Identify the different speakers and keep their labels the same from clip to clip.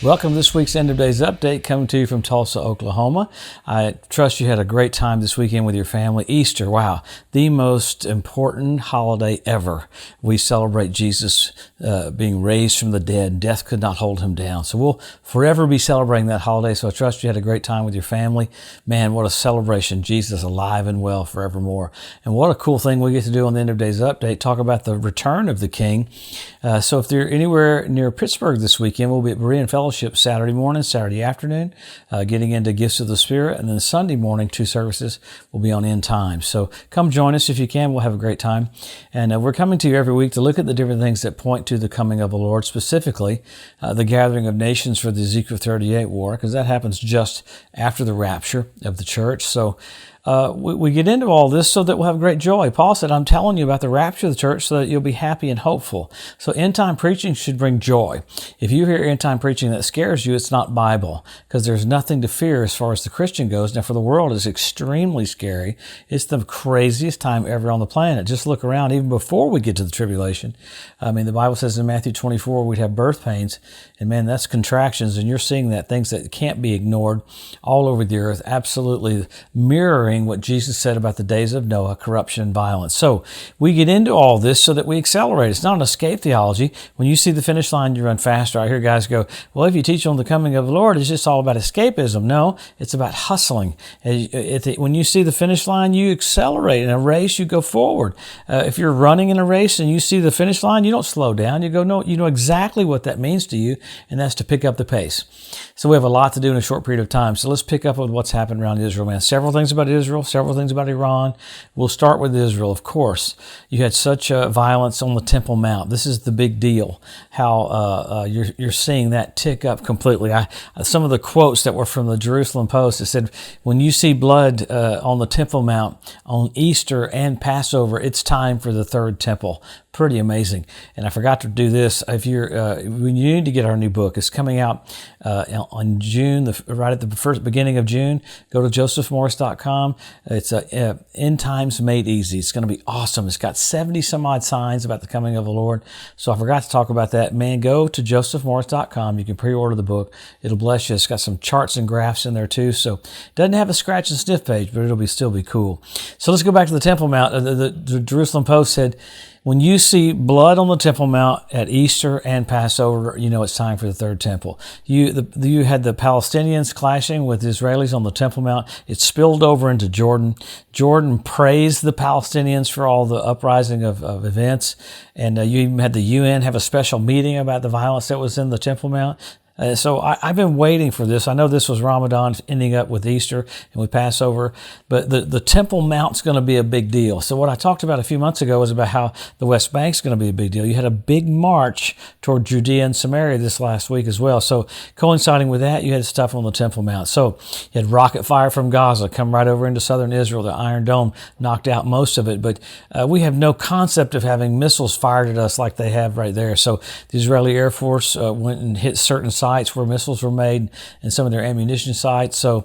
Speaker 1: Welcome to this week's End of Days Update, coming to you from Tulsa, Oklahoma. I trust you had a great time this weekend with your family. Easter, wow, the most important holiday ever. We celebrate Jesus being raised from the dead. Death could not hold him down. So we'll forever be celebrating that holiday. So I trust you had a great time with your family. Man, what a celebration. Jesus alive and well forevermore. And what a cool thing we get to do on the End of Days Update, talk about the return of the King. So if you're anywhere near Pittsburgh this weekend, we'll be at Berean Fellowship Saturday morning, Saturday afternoon, getting into Gifts of the Spirit, and then Sunday morning, 2 services will be on End Times. So come join us if you can. We'll have a great time. And we're coming to you every week to look at the different things that point to the coming of the Lord, specifically the gathering of nations for the Ezekiel 38 war, because that happens just after the rapture of the church. So we get into all this so that we'll have great joy. Paul said, I'm telling you about the rapture of the church so that you'll be happy and hopeful. So end-time preaching should bring joy. If you hear end-time preaching that scares you, it's not Bible, because there's nothing to fear as far as the Christian goes. Now, for the world, it's extremely scary. It's the craziest time ever on the planet. Just look around, even before we get to the tribulation. I mean, the Bible says in Matthew 24, we'd have birth pains, and man, that's contractions, and you're seeing that, things that can't be ignored all over the earth, absolutely mirroring what Jesus said about the days of Noah, corruption and violence. So we get into all this so that we accelerate. It's not an escape theology. When you see the finish line, you run faster. I hear guys go, well, if you teach on the coming of the Lord, it's just all about escapism. No, it's about hustling. When you see the finish line, you accelerate. In a race, you go forward. If you're running in a race and you see the finish line, you don't slow down. You go, no, you know exactly what that means to you, and that's to pick up the pace. So we have a lot to do in a short period of time. So let's pick up with what's happened around Israel, man. Several things about Israel, several things about Iran. We'll start with Israel, of course. You had such violence on the Temple Mount. This is the big deal, how you're seeing that tick up completely. Some of the quotes that were from the Jerusalem Post, it said, when you see blood on the Temple Mount on Easter and Passover, it's time for the third temple. Pretty amazing. And I forgot to do this. If we need to get our new book. It's coming out on June, right at the beginning of June. Go to josephmorris.com. It's End Times Made Easy. It's going to be awesome. It's got 70 some odd signs about the coming of the Lord. So I forgot to talk about that. Man, go to josephmorris.com. You can pre-order the book. It'll bless you. It's got some charts and graphs in there too. So it doesn't have a scratch and sniff page, but it'll still be cool. So let's go back to the Temple Mount. The Jerusalem Post said, when you see blood on the Temple Mount at Easter and Passover, you know it's time for the third temple. You had the Palestinians clashing with the Israelis on the Temple Mount. It spilled over into Jordan. Jordan praised the Palestinians for all the uprising of events. And you even had the UN have a special meeting about the violence that was in the Temple Mount. So I've been waiting for this. I know this was Ramadan ending up with Easter and with Passover, but the Temple Mount's going to be a big deal. So what I talked about a few months ago was about how the West Bank's going to be a big deal. You had a big march toward Judea and Samaria this last week as well. So coinciding with that, you had stuff on the Temple Mount. So you had rocket fire from Gaza come right over into southern Israel. The Iron Dome knocked out most of it, but we have no concept of having missiles fired at us like they have right there. So the Israeli Air Force went and hit certain sites where missiles were made and some of their ammunition sites. So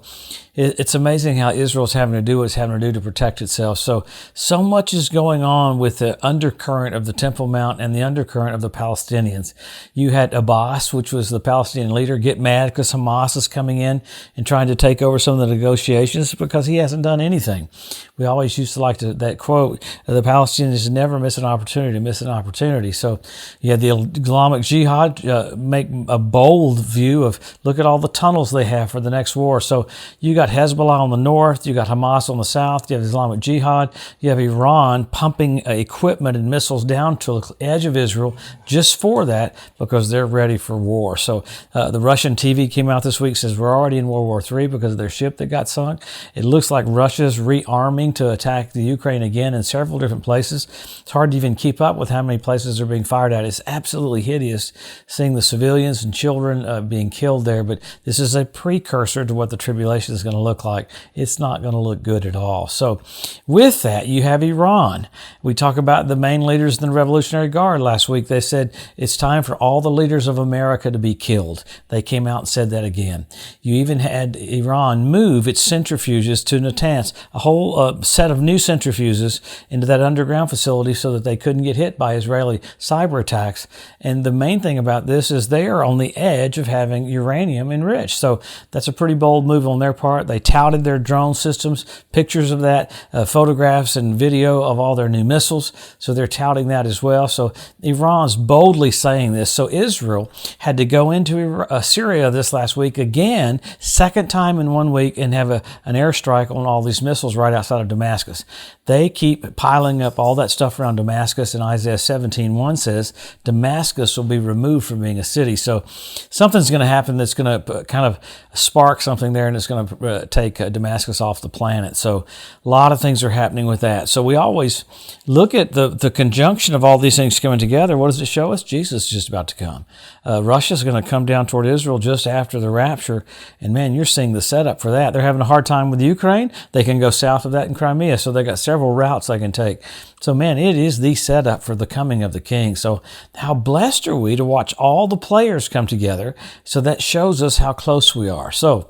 Speaker 1: it's amazing how Israel's having to do what it's having to do to protect itself. So much is going on with the undercurrent of the Temple Mount and the undercurrent of the Palestinians. You had Abbas, which was the Palestinian leader, get mad because Hamas is coming in and trying to take over some of the negotiations because he hasn't done anything. We always used to like that quote, the Palestinians never miss an opportunity. So you had the Islamic Jihad make a bold view of, look at all the tunnels they have for the next war. So you got Hezbollah on the north, you got Hamas on the south, you have Islamic Jihad, you have Iran pumping equipment and missiles down to the edge of Israel just for that, because they're ready for war. So the Russian TV came out this week, says we're already in World War III because of their ship that got sunk. It looks like Russia's rearming to attack the Ukraine again in several different places. It's hard to even keep up with how many places are being fired at. It's absolutely hideous seeing the civilians and children being killed there, but this is a precursor to what the tribulation is going to to look like? It's not going to look good at all. So with that, you have Iran. We talked about the main leaders in the Revolutionary Guard last week. They said it's time for all the leaders of America to be killed. They came out and said that again. You even had Iran move its centrifuges to Natanz, a whole set of new centrifuges into that underground facility so that they couldn't get hit by Israeli cyber attacks. And the main thing about this is they are on the edge of having uranium enriched. So that's a pretty bold move on their part. They touted their drone systems, pictures of that, photographs and video of all their new missiles. So they're touting that as well. So Iran's boldly saying this. So Israel had to go into Syria this last week again, second time in 1 week, and have an airstrike on all these missiles right outside of Damascus. They keep piling up all that stuff around Damascus, and Isaiah 17:1 says Damascus will be removed from being a city. So something's going to happen that's going to kind of spark something there, and it's going to take Damascus off the planet. So a lot of things are happening with that. So we always look at the conjunction of all these things coming together. What does it show us? Jesus is just about to come. Russia's going to come down toward Israel just after the rapture, and man, you're seeing the setup for that. They're having a hard time with Ukraine. They can go south of that in Crimea, so they got several routes they can take. So man, it is the setup for the coming of the King. So how blessed are we to watch all the players come together? So that shows us how close we are. So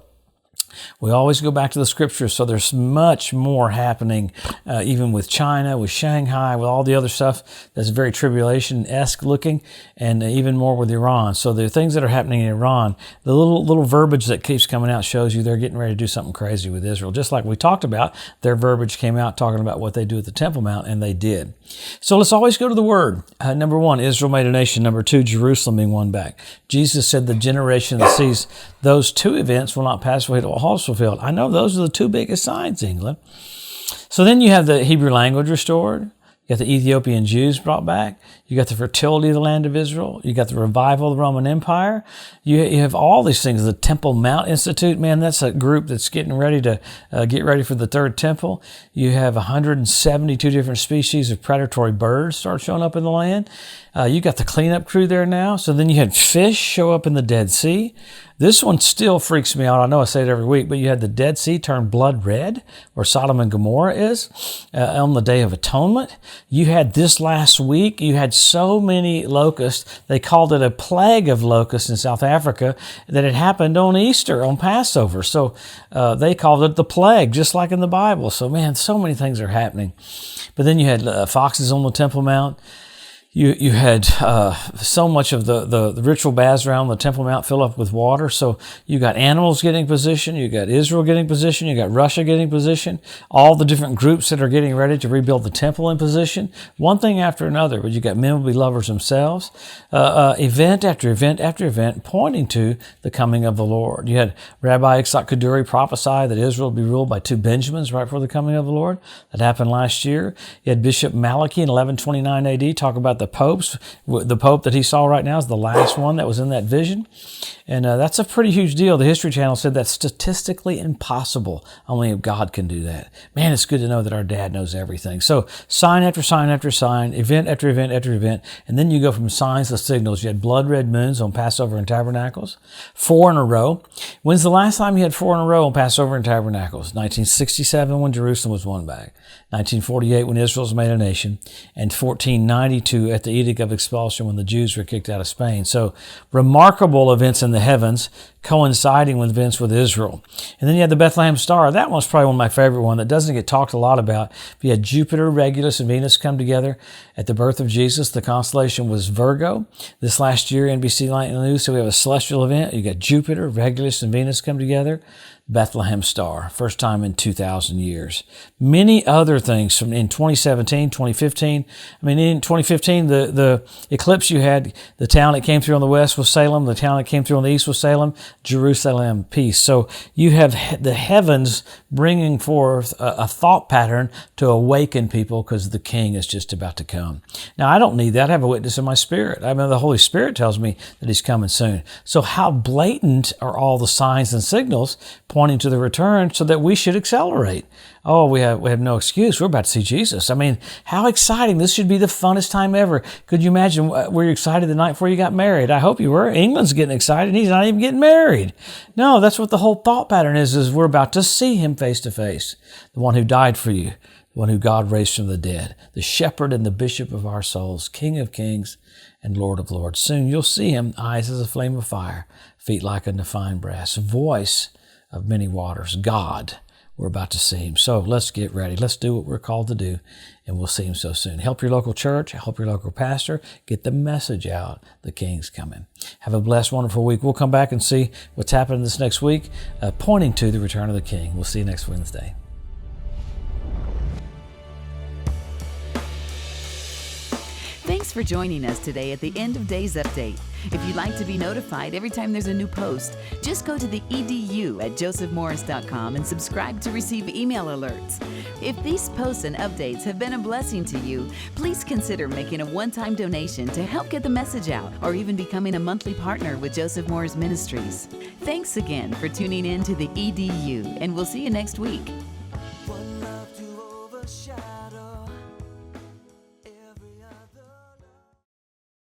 Speaker 1: we always go back to the scriptures, so there's much more happening, even with China, with Shanghai, with all the other stuff that's very tribulation-esque looking, and even more with Iran. So the things that are happening in Iran, the little verbiage that keeps coming out shows you they're getting ready to do something crazy with Israel. Just like we talked about, their verbiage came out talking about what they do at the Temple Mount, and they did. So let's always go to the Word. Number one, Israel made a nation. Number two, Jerusalem being won back. Jesus said the generation that sees those two events will not pass away till all is fulfilled. I know those are the two biggest signs, England. So then you have the Hebrew language restored. You got the Ethiopian Jews brought back. You got the fertility of the land of Israel. You got the revival of the Roman Empire. You have all these things. The Temple Mount Institute, man, that's a group that's getting ready to get ready for the third temple. You have 172 different species of predatory birds start showing up in the land. You got the cleanup crew there now. So then you had fish show up in the Dead Sea. This one still freaks me out. I know I say it every week, but you had the Dead Sea turn blood red, where Sodom and Gomorrah is, on the Day of Atonement. You had this last week, you had so many locusts, they called it a plague of locusts in South Africa, that it happened on Easter, on Passover. So they called it the plague, just like in the Bible. So man, so many things are happening. But then you had foxes on the Temple Mount. You had so much of the ritual baths around the Temple Mount fill up with water. So you got animals getting position, you got Israel getting position, you got Russia getting position, all the different groups that are getting ready to rebuild the temple in position, one thing after another. But you got men will be lovers themselves, event after event after event, pointing to the coming of the Lord. You had Rabbi Yitzhak Kaduri prophesy that Israel would be ruled by two Benjamins right before the coming of the Lord. That happened last year. You had Bishop Malachi in 1129 AD talk about the popes. The pope that he saw right now is the last one that was in that vision. And that's a pretty huge deal. The History Channel said that's statistically impossible. Only God can do that. Man, it's good to know that our dad knows everything. So sign after sign after sign, event after event after event. And then you go from signs to signals. You had blood red moons on Passover and Tabernacles, 4 in a row. When's the last time you had 4 in a row on Passover and Tabernacles? 1967 when Jerusalem was won back. 1948 when Israel was made a nation. And 1492 at the Edict of Expulsion when the Jews were kicked out of Spain. So remarkable events in the heavens coinciding with events with Israel. And then you had the Bethlehem Star. That one's probably one of my favorite ones that doesn't get talked a lot about. You had Jupiter, Regulus, and Venus come together at the birth of Jesus. The constellation was Virgo. This last year, NBC Light and News, so we have a celestial event. You got Jupiter, Regulus, and Venus come together. Bethlehem Star, first time in 2,000 years. Many other things from in 2017, 2015. I mean, in 2015, the eclipse you had, the town that came through on the west was Salem, the town that came through on the east was Salem, Jerusalem, peace. So you have the heavens bringing forth a thought pattern to awaken people because the King is just about to come. Now, I don't need that. I have a witness in my spirit. I mean, the Holy Spirit tells me that He's coming soon. So how blatant are all the signs and signals pointing to the return so that we should accelerate. Oh, we have no excuse. We're about to see Jesus. I mean, how exciting. This should be the funnest time ever. Could you imagine, were you excited the night before you got married? I hope you were. England's getting excited. He's not even getting married. No, that's what the whole thought pattern is we're about to see him face to face. The one who died for you, the one who God raised from the dead, the shepherd and the bishop of our souls, King of kings and Lord of lords. Soon you'll see him, eyes as a flame of fire, feet like unto fine brass, voice of many waters, God. We're about to see him. So let's get ready. Let's do what we're called to do, and we'll see him so soon. Help your local church. Help your local pastor. Get the message out. The King's coming. Have a blessed, wonderful week. We'll come back and see what's happening this next week, pointing to the return of the King. We'll see you next Wednesday.
Speaker 2: Thanks for joining us today at the End of Days Update. If you'd like to be notified every time there's a new post, just go to the edu at josephmorris.com and subscribe to receive email alerts. If these posts and updates have been a blessing to you, please consider making a one-time donation to help get the message out, or even becoming a monthly partner with Joseph Morris Ministries. Thanks again for tuning in to the EDU, and we'll see you next week.